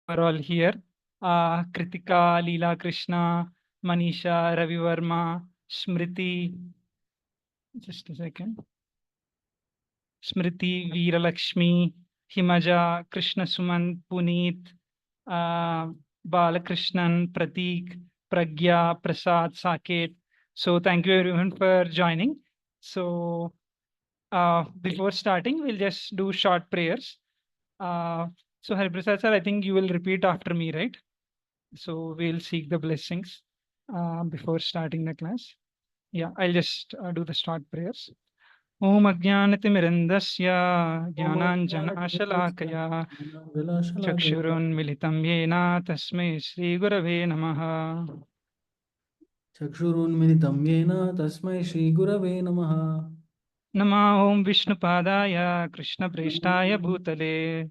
are all here. Kritika, Leela Krishna, Manisha, Ravi Verma, Smriti. Just a second. Smriti, Veeralakshmi, Himaja, Krishna Suman, Puneet, uh, Balakrishnan, Pratik, Pragya, Prasad, Saket. So thank you everyone for joining. So before starting, we'll just do short prayers. So Hariprasad sir, I think you will repeat after me, right? So we'll seek the blessings before starting the class. Yeah, I'll just do the start prayers. Om Ajnanatimirandasya Jnananjanashalaakaya Chakshurunmilitam Yena Tasmai Shri Gurave Namaha. चक्षुरुन्मिलितं येन तस्मै श्रीगुरवे नमः। Nama Om Vishnupadaya Krishnapreshthaya Bhutale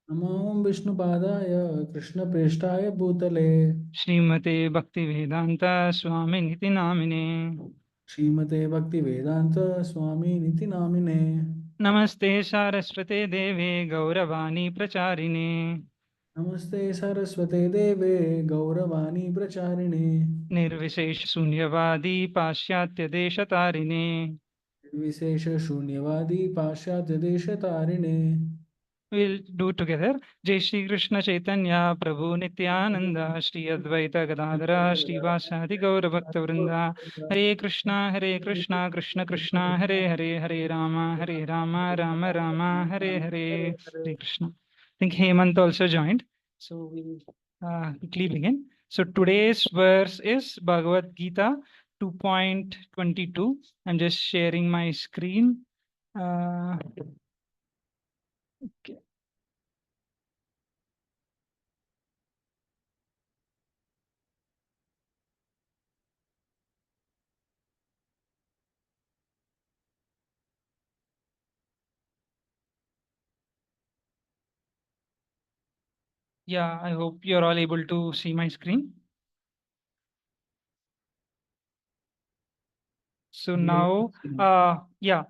नमो ॐ विष्णुपादाय कृष्णप्रेष्ठाय भूतले Srimate Bhaktivedanta Swaminiti Namine. श्रीमते Bhaktivedanta स्वामिनिति नामिने। Namaste Saraswate Deve Gauravani Pracharine नमस्ते सरस्वते देवे गौरवाणी प्रचारिणे Nirvishesh Sunyavadi Pashyatya Deshatarine. विशेष शून्यवादी पाश्चात्य देशतारिणे। We'll do together. Jai Shri Krishna Chaitanya Prabhu Nityananda Shri Advaita Gadadara Shri Vasadi Gaura Bhakta Vrinda Hare Krishna Krishna Krishna Hare Hare Hare Rama Rama Rama Hare Hare. Hare Krishna. I think Hemant also joined. So we'll quickly begin. So today's verse is Bhagavad Gita 2.22. I'm just sharing my screen. Okay. Yeah, I hope you're all able to see my screen. So now, yeah,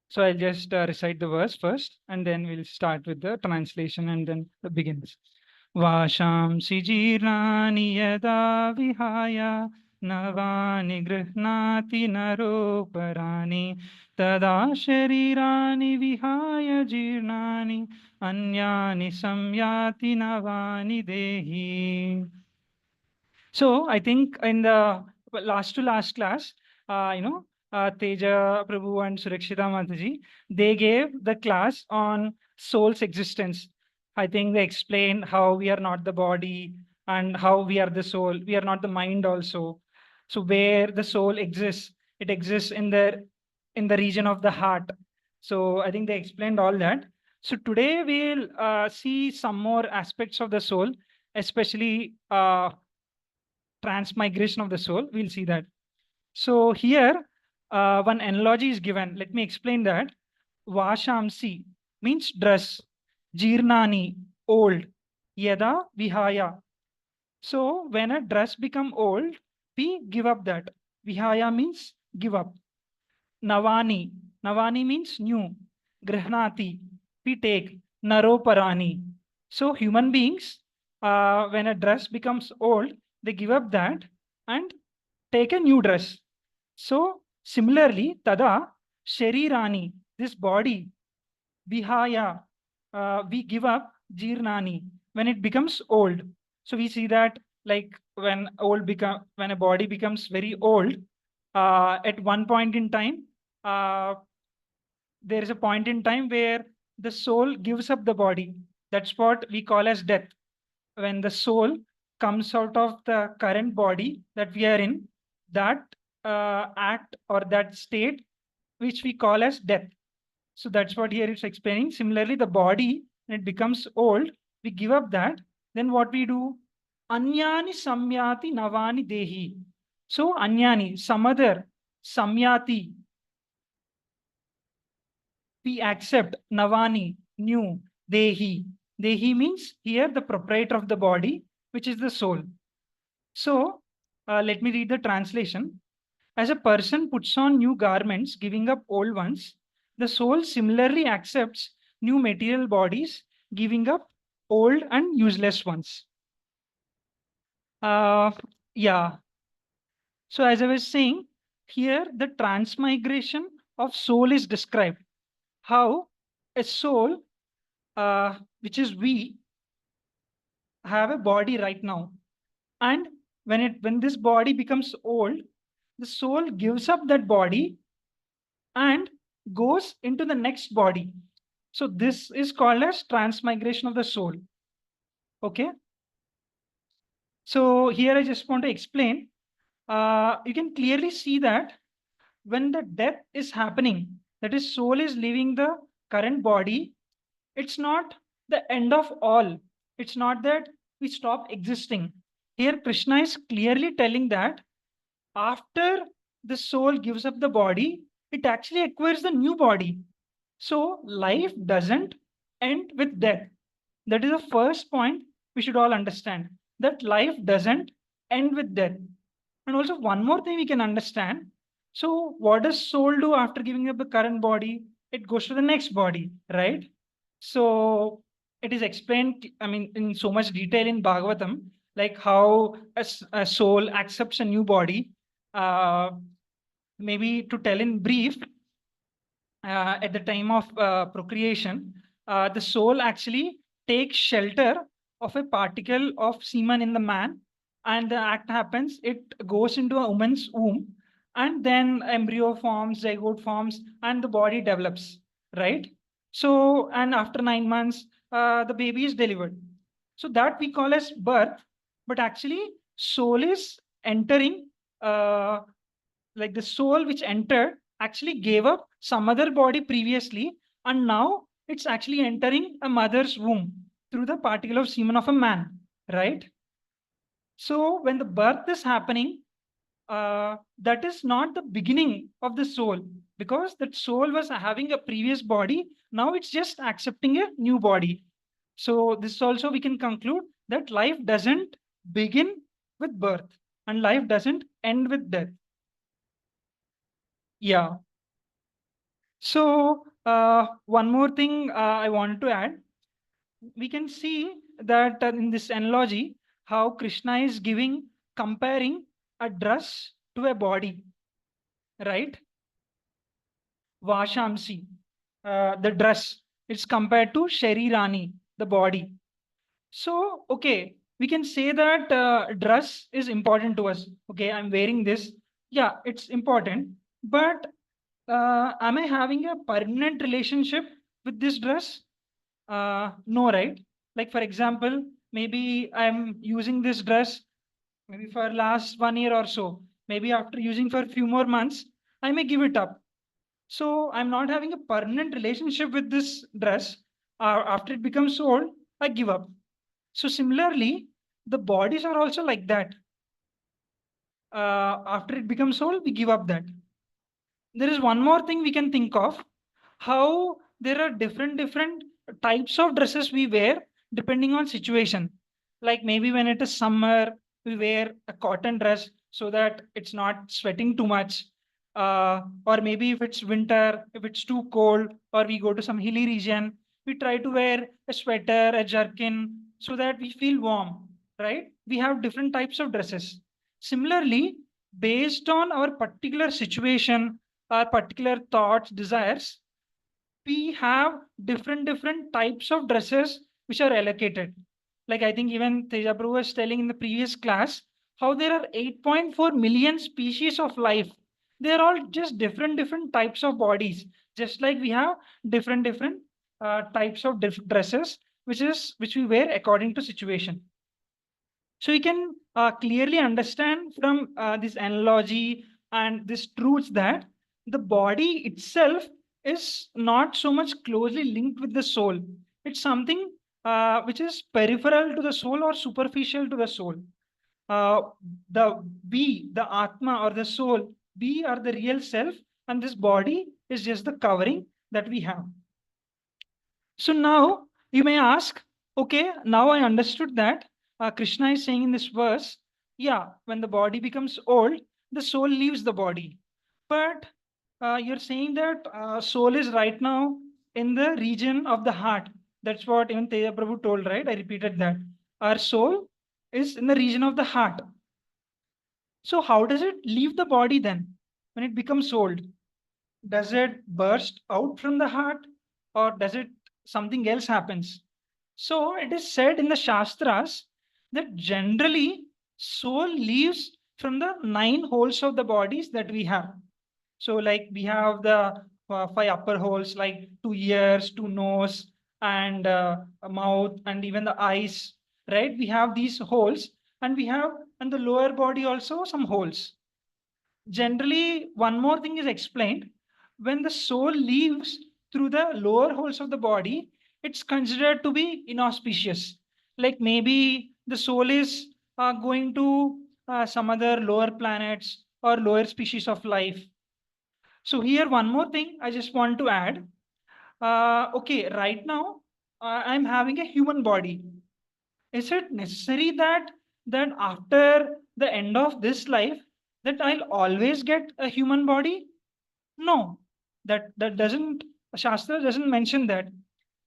so I'll just recite the verse first, and then we'll start with the translation, and then it begins. Vashamsi jirani yada vihaya navani grihnati naroparani tada sharirani vihaya jirnani anyani samyati navani dehi. So I think in the last to last class, Teja Prabhu and Surakshita Mataji, they gave the class on soul's existence. I think they explained how we are not the body and how we are the soul. We are not the mind also. So where the soul exists, it exists in the region of the heart. So I think they explained all that. So today we'll see some more aspects of the soul, especially transmigration of the soul. We'll see that. So here, one analogy is given. Let me explain that. Vashamsi means dress. Jirnani, old. Yada, vihaya. So when a dress become old, we give up that. Vihaya means give up. Navani. Navani means new. Grihnati. We take. Naroparani. So human beings, when a dress becomes old, they give up that and take a new dress. So similarly, tada sharirani, this body, vihaya, we give up jirnani when it becomes old. So we see that like when a body becomes very old, at one point in time, uh, there is a point in time where the soul gives up the body. That's what we call as death. When the soul comes out of the current body that we are in, that act or that state which we call as death. So that's what here it's explaining. Similarly, the body, when it becomes old, we give up that. Then what we do? Anyani samyati navani dehi. So anyani, some other, samyati, we accept navani, new, dehi. Dehi means here the proprietor of the body, which is the soul. So let me read the translation. As a person puts on new garments, giving up old ones, the soul similarly accepts new material bodies, giving up old and useless ones. Uh, yeah. So as I was saying, here the transmigration of soul is described. How a soul, which is we, have a body right now, and when this body becomes old, the soul gives up that body and goes into the next body. So this is called as transmigration of the soul. Okay. So here I just want to explain. You can clearly see that when the death is happening, that is, soul is leaving the current body, it's not the end of all. It's not that we stop existing. Here, Krishna is clearly telling that after the soul gives up the body, it actually acquires the new body. So, life doesn't end with death. That is the first point we should all understand, that life doesn't end with death. And also, one more thing we can understand. So, what does soul do after giving up the current body? It goes to the next body, right? So, it is explained, I mean, in so much detail in Bhagavatam, like how a soul accepts a new body. Uh, Maybe to tell in brief, at the time of procreation, the soul actually takes shelter of a particle of semen in the man, and the act happens. It goes into a woman's womb, and then embryo forms, zygote forms, and the body develops. Right. So, and after 9 months, the baby is delivered. So that we call as birth, but actually, soul is entering. Like the soul which entered actually gave up some other body previously, and now it's actually entering a mother's womb through the particle of semen of a man, right? So when the birth is happening, that is not the beginning of the soul, because that soul was having a previous body. Now it's just accepting a new body. So this also we can conclude that life doesn't begin with birth and life doesn't end with death. Yeah. So, one more thing I wanted to add. We can see that in this analogy, how Krishna is giving, comparing a dress to a body, right? Vashamsi, the dress, it's compared to Sharirani, the body. So, okay, we can say that dress is important to us. Okay, I'm wearing this. Yeah, it's important. But am I having a permanent relationship with this dress? No, right? Like, for example, maybe I'm using this dress maybe for last 1 year or so. Maybe after using for a few more months, I may give it up. So I'm not having a permanent relationship with this dress. After it becomes old, I give up. So similarly, the bodies are also like that. After it becomes old, we give up that. There is one more thing we can think of, how there are different types of dresses we wear depending on situation. Like maybe when it is summer, we wear a cotton dress so that it's not sweating too much. Or maybe if it's winter, if it's too cold, or we go to some hilly region, we try to wear a sweater, a jerkin, so that we feel warm, right? We have different types of dresses. Similarly, based on our particular situation, our particular thoughts, desires, we have different types of dresses which are allocated. Like I think even Teja Prabhu was telling in the previous class how there are 8.4 million species of life. They are all just different types of bodies. Just like we have different types of dresses, which we wear according to situation. So we can clearly understand from this analogy and this truth that the body itself is not so much closely linked with the soul. It's something which is peripheral to the soul or superficial to the soul. Uh, the we, the Atma or the soul, we are the real self, and this body is just the covering that we have. So now you may ask, okay, now I understood that Krishna is saying in this verse, yeah, when the body becomes old, the soul leaves the body. But you're saying that soul is right now in the region of the heart. That's what even Teja Prabhu told, right? I repeated that. Our soul is in the region of the heart. So how does it leave the body then when it becomes old? Does it burst out from the heart, or does it something else happens? So it is said in the Shastras that generally soul leaves from the nine holes of the bodies that we have. So like we have the five upper holes, like two ears, two nose, and a mouth, and even the eyes, right? We have these holes, and we have in the lower body also some holes. Generally, one more thing is explained. When the soul leaves through the lower holes of the body, it's considered to be inauspicious. Like maybe the soul is going to some other lower planets or lower species of life. So here, one more thing I just want to add. Okay, right now I'm having a human body. Is it necessary that after the end of this life that I'll always get a human body? No, that doesn't Shastra doesn't mention that.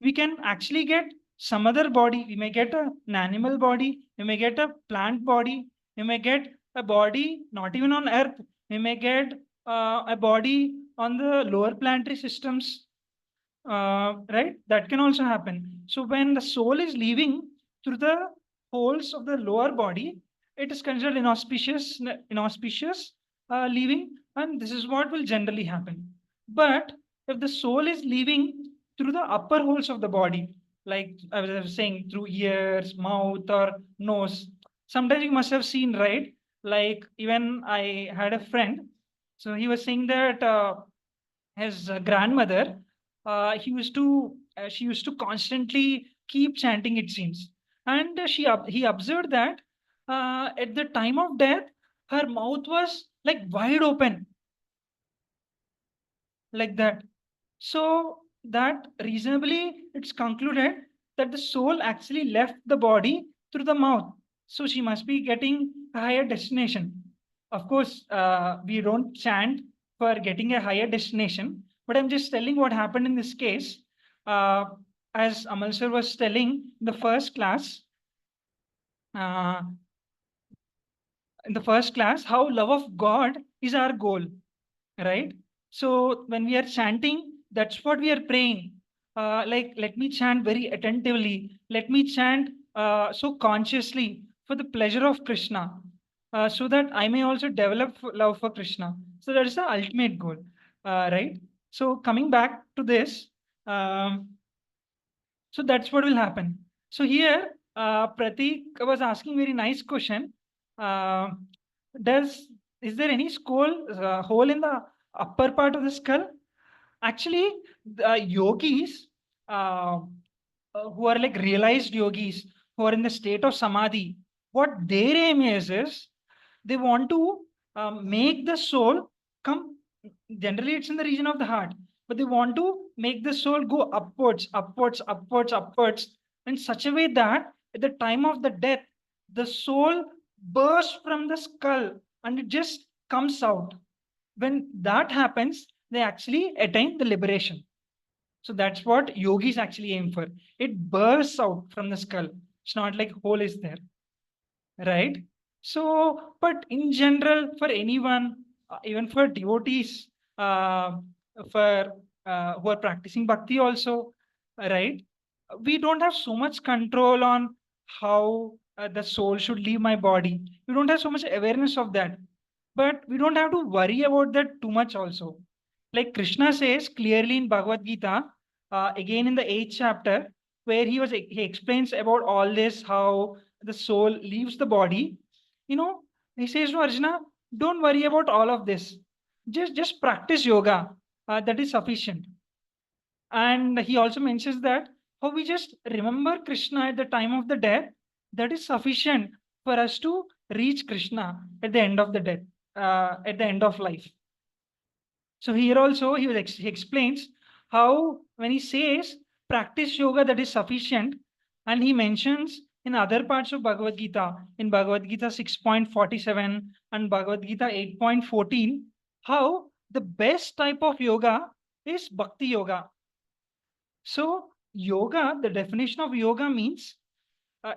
We can actually get some other body. We may get an animal body, we may get a plant body, we may get a body not even on earth, we may get a body on the lower planetary systems, right? That can also happen. So when the soul is leaving through the holes of the lower body, it is considered inauspicious leaving, and this is what will generally happen. But if the soul is leaving through the upper holes of the body, like I was saying, through ears, mouth, or nose, sometimes you must have seen, right? Like even I had a friend, so he was saying that. His grandmother, she used to constantly keep chanting, it seems. And he observed that at the time of death, her mouth was like wide open, like that. So that reasonably it's concluded that the soul actually left the body through the mouth. So she must be getting a higher destination. Of course, we don't chant for getting a higher destination, but I'm just telling what happened in this case. Uh, as Amal sir was telling uh, in the first class, how love of God is our goal, right? So when we are chanting, that's what we are praying. Like, let me chant very attentively. Let me chant so consciously for the pleasure of Krishna, so that I may also develop love for Krishna. So that is the ultimate goal, right? So coming back to this, um, so that's what will happen. So here, Pratik was asking very nice question. Uh, does is there any hole in the upper part of the skull? Actually, the yogis who are like realized yogis who are in the state of samadhi, what their aim is they want to make the soul come. Generally, it's in the region of the heart, but they want to make the soul go upwards, upwards, upwards, upwards, in such a way that at the time of the death, the soul bursts from the skull and it just comes out. When that happens, they actually attain the liberation. So that's what yogis actually aim for. It bursts out from the skull. It's not like hole is there, right? So, but in general, for anyone, even for devotees, uh, for who are practicing bhakti also, right? We don't have so much control on how the soul should leave my body. We don't have so much awareness of that, but we don't have to worry about that too much also. Like Krishna says clearly in Bhagavad Gita, again in the eighth chapter, where he explains about all this, how the soul leaves the body. You know, he says to Arjuna, don't worry about all of this. Just practice yoga. That is sufficient. And he also mentions that how we just remember Krishna at the time of the death, that is sufficient for us to reach Krishna at the end of the death, at the end of life. So here also he explains how when he says practice yoga that is sufficient, and he mentions in other parts of Bhagavad Gita, in Bhagavad Gita 6.47 and Bhagavad Gita 8.14, how the best type of yoga is bhakti yoga. So yoga, the definition of yoga means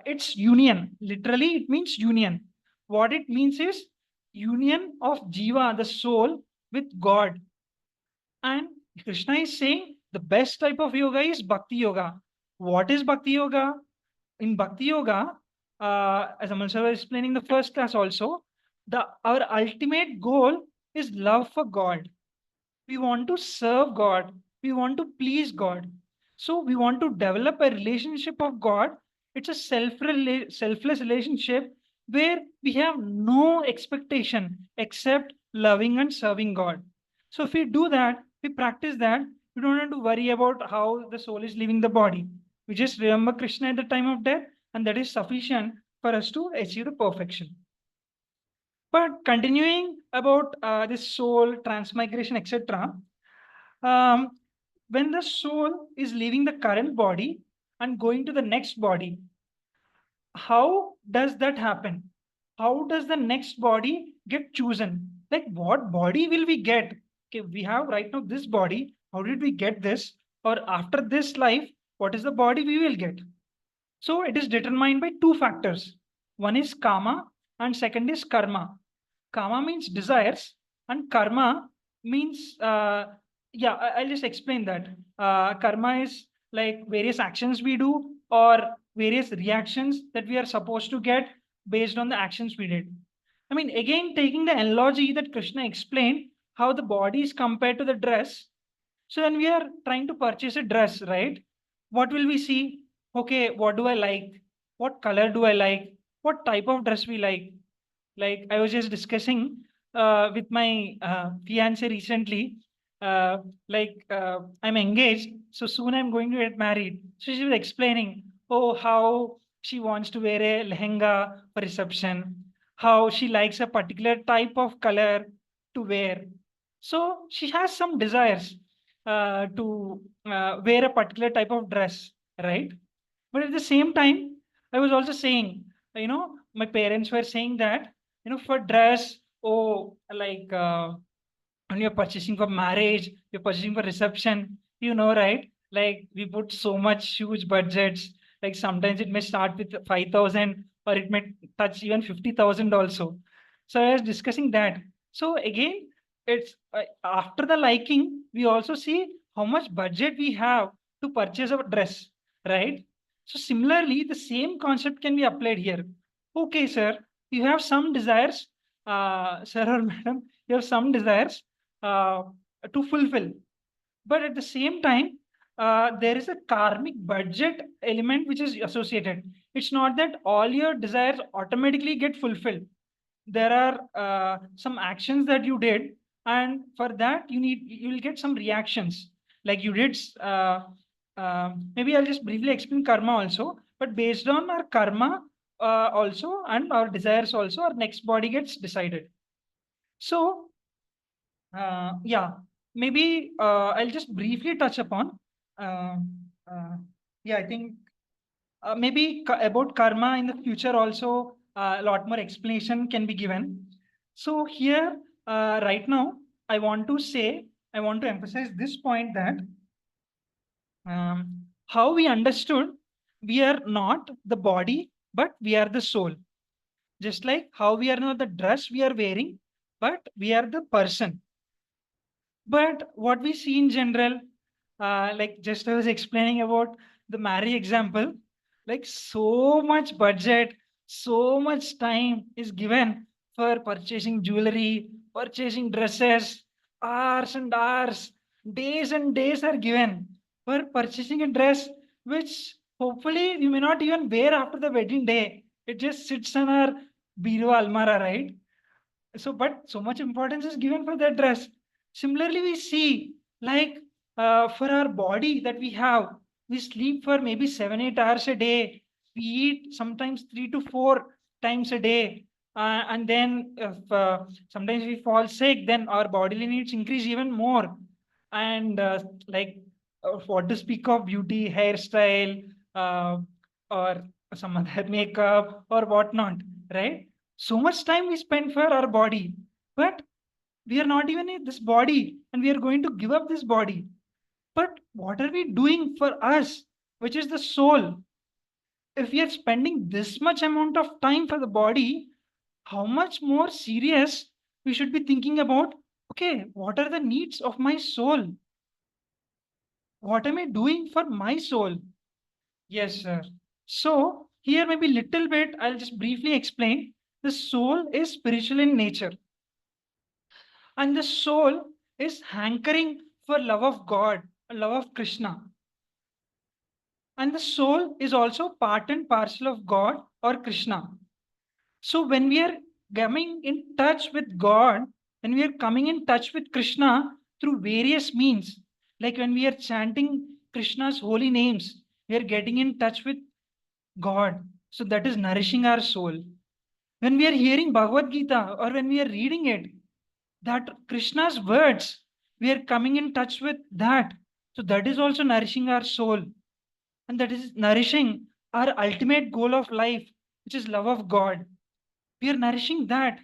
it's union. Literally, it means union. What it means is union of jiva, the soul, with God. And Krishna is saying the best type of yoga is bhakti yoga. What is bhakti yoga? In bhakti yoga, as Amal sir was explaining the first class also, our ultimate goal is love for God. We want to serve God. We want to please God. So we want to develop a relationship of God. It's a selfless relationship where we have no expectation except loving and serving God. So if we do that, we practice that, we don't have to worry about how the soul is leaving the body. We just remember Krishna at the time of death, and that is sufficient for us to achieve the perfection. But continuing about this soul, transmigration, etc., um, when the soul is leaving the current body and going to the next body, how does that happen? How does the next body get chosen? Like, what body will we get? Okay, we have right now this body. How did we get this? Or after this life, what is the body we will get? So it is determined by two factors. One is kama and second is karma. Kama means desires and karma means, yeah, I'll just explain that. Karma is like various actions we do or various reactions that we are supposed to get based on the actions we did. I mean, again, taking the analogy that Krishna explained, how the body is compared to the dress. So when we are trying to purchase a dress, right? What will we see? Okay, what do I like? What color do I like? What type of dress we like? Like I was just discussing with my fiance recently. Uh, I'm engaged, so soon I'm going to get married. So she was explaining, oh, how she wants to wear a lehenga for reception, how she likes a particular type of color to wear. So she has some desires to wear a particular type of dress, right? But at the same time, I was also saying, my parents were saying that, for dress, oh, like when you're purchasing for marriage, you're purchasing for reception, right? Like we put so much huge budgets. Like sometimes it may start with 5,000 or it may touch even 50,000 also. So I was discussing that. So again, it's after the liking, we also see how much budget we have to purchase a dress, right? So similarly, the same concept can be applied here. Okay, sir, you have some desires, sir or madam, you have some desires uh, to fulfill. But at the same time, there is a karmic budget element which is associated. It's not that all your desires automatically get fulfilled. There are some actions that you did, and for that you will get some reactions. Like you did. Maybe I'll just briefly explain karma also. But based on our karma also and our desires also, our next body gets decided. So yeah, maybe I'll just briefly touch upon. Uh, uh, yeah, I think maybe about karma in the future also a lot more explanation can be given. So here, right now, I want to say, I want to emphasize this point that how we understood we are not the body, but we are the soul. Just like how we are not the dress we are wearing, but we are the person. But what we see in general, like just I was explaining about the marriage example, like so much budget, so much time is given for purchasing jewelry, purchasing dresses, hours and hours, days and days are given for purchasing a dress, which hopefully we may not even wear after the wedding day. It just sits on our biro almara, right? So but so much importance is given for that dress. Similarly we see, like for our body that we have, we sleep for maybe 7 8 hours a day, we eat sometimes 3 to 4 times a day, and then if sometimes we fall sick, then our bodily needs increase even more. And like what to speak of beauty hairstyle, or some other makeup or whatnot, right? So much time we spend for our body, but we are not even in this body and we are going to give up this body. But what are we doing for us? which is the soul. If we are spending this much amount of time for the body, how much more serious we should be thinking about, okay, what are the needs of my soul? What am I doing for my soul? Yes, sir. So here maybe little bit, I'll just briefly explain. The soul is spiritual in nature, and the soul is hankering for love of God, love of Krishna. And the soul is also part and parcel of God or Krishna. So when we are coming in touch with God, when we are coming in touch with Krishna through various means, like when we are chanting Krishna's holy names, we are getting in touch with God. So that is nourishing our soul. When we are hearing Bhagavad Gita or when we are reading it, that Krishna's words, we are coming in touch with that. So that is also nourishing our soul. And that is nourishing our ultimate goal of life, which is love of God. We are nourishing that.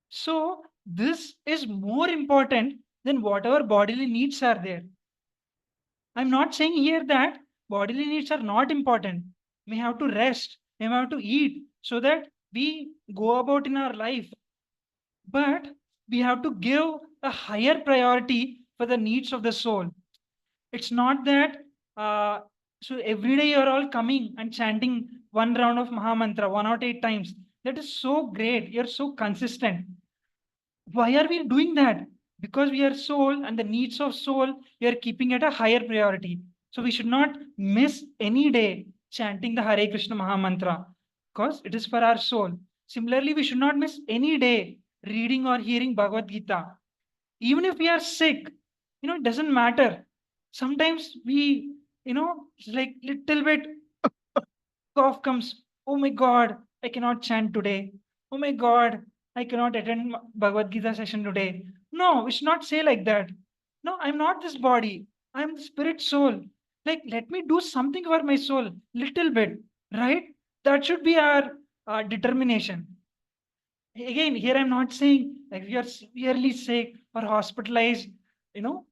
So this is more important than whatever bodily needs are there. I'm not saying here that bodily needs are not important. We have to rest, we have to eat so that we go about in our life. But we have to give a higher priority for the needs of the soul. It's not that uh, so every day you're all coming and chanting one round of Maha Mantra 108 times. That is so great. You're so consistent. Why are we doing that? Because we are soul and the needs of soul we are keeping at a higher priority. So we should not miss any day chanting the Hare Krishna Maha Mantra because it is for our soul. Similarly, we should not miss any day reading or hearing Bhagavad Gita. Even if we are sick, it doesn't matter. Sometimes we, it's like little bit cough comes. Oh my God, I cannot chant today. Oh my God, I cannot attend Bhagavad Gita session today. No, we should not say like that. No, I'm not this body. I'm the spirit soul. Like, let me do something for my soul, little bit, right? That should be our determination. Again, here I'm not saying like if you are severely sick or hospitalized, you know,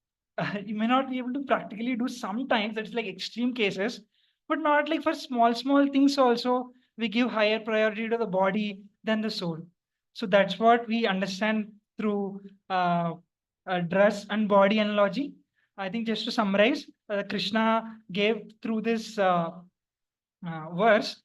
you may not be able to practically do sometimes. That's like extreme cases, but not like for small things also. We give higher priority to the body than the soul. So that's what we understand through dress and body analogy. I think just to summarize, Krishna gave through this verse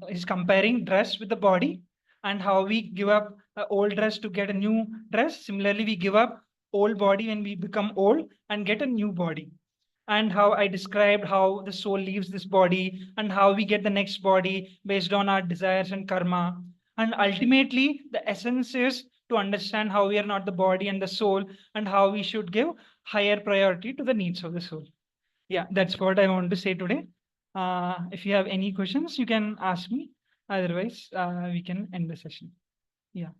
is comparing dress with the body and how we give up old dress to get a new dress. Similarly, we give up old body when we become old and get a new body. And how I described how the soul leaves this body and how we get the next body based on our desires and karma. And ultimately, the essence is to understand how we are not the body and the soul and how we should give higher priority to the needs of the soul. Yeah, that's what I want to say today. If you have any questions, you can ask me. Otherwise, we can end the session. Yeah,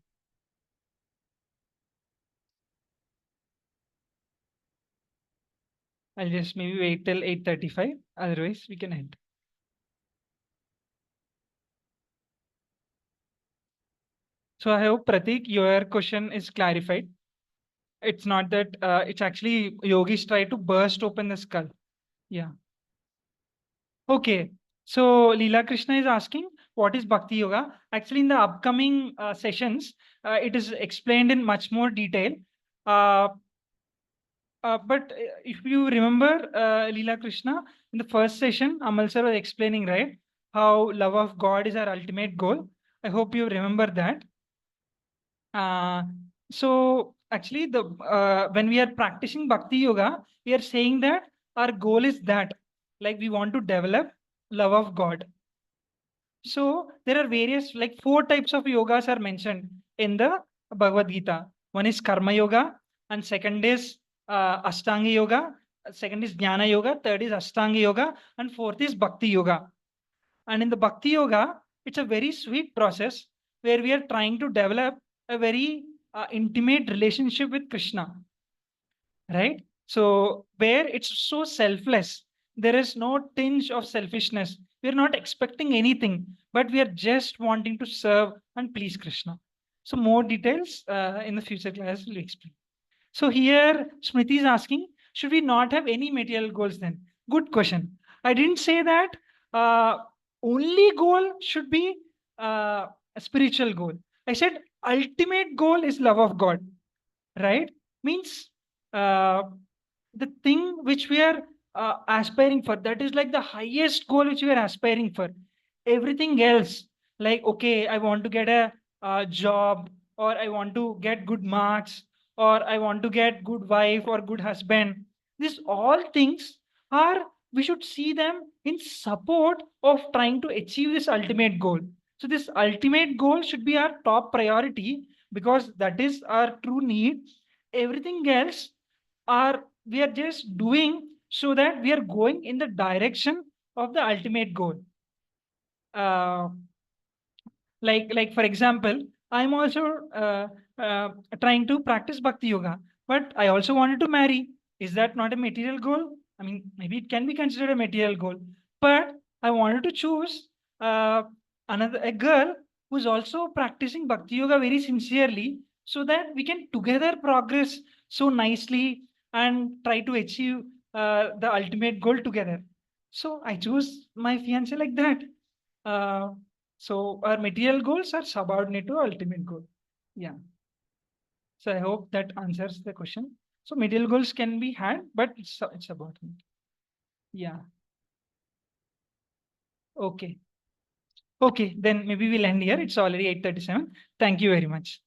I'll just maybe wait till 8:35. Otherwise, we can end. So I hope Pratik, your question is clarified. It's not that it's actually yogis try to burst open the skull. Yeah. Okay. So Leela Krishna is asking, what is Bhakti Yoga? Actually, in the upcoming sessions, it is explained in much more detail. Uh, but if you remember, Leela Krishna, in the first session, Amal sir was explaining, right, how love of God is our ultimate goal. I hope you remember that. Uh, so actually, the when we are practicing Bhakti Yoga, we are saying that our goal is that, like, we want to develop love of God. So there are various, like, four types of yogas are mentioned in the Bhagavad Gita. One is Karma Yoga, and second is Ashtanga Yoga, second is Jnana Yoga, third is Ashtanga Yoga, and fourth is Bhakti Yoga. And in the Bhakti Yoga, it's a very sweet process where we are trying to develop a very intimate relationship with Krishna, right? So where it's so selfless, there is no tinge of selfishness. We're not expecting anything, but we are just wanting to serve and please Krishna. So more details in the future class will explain. So here Smriti is asking, should we not have any material goals then? Good question. I didn't say that uh, only goal should be a spiritual goal. I said ultimate goal is love of God, right? Means uh, the thing which we are aspiring for, that is like the highest goal which we are aspiring for. Everything else, like, okay, I want to get a job, or I want to get good marks, or I want to get good wife or good husband. These all things are, we should see them in support of trying to achieve this ultimate goal. So this ultimate goal should be our top priority, because that is our true need. Everything else are, we are just doing so that we are going in the direction of the ultimate goal. uh, like for example, I'm also uh, trying to practice bhakti yoga, but I also wanted to marry. Is that not a material goal? I mean, maybe it can be considered a material goal, but I wanted to choose uh, another a girl who's also practicing bhakti yoga very sincerely, so that we can together progress so nicely and try to achieve the ultimate goal together. So I choose my fiance like that. uh, so our material goals are subordinate to ultimate goal. Yeah. So I hope that answers the question. So material goals can be had, but it's subordinate. Yeah. Okay. Okay. Then maybe we'll end here. It's already 8:37. Thank you very much.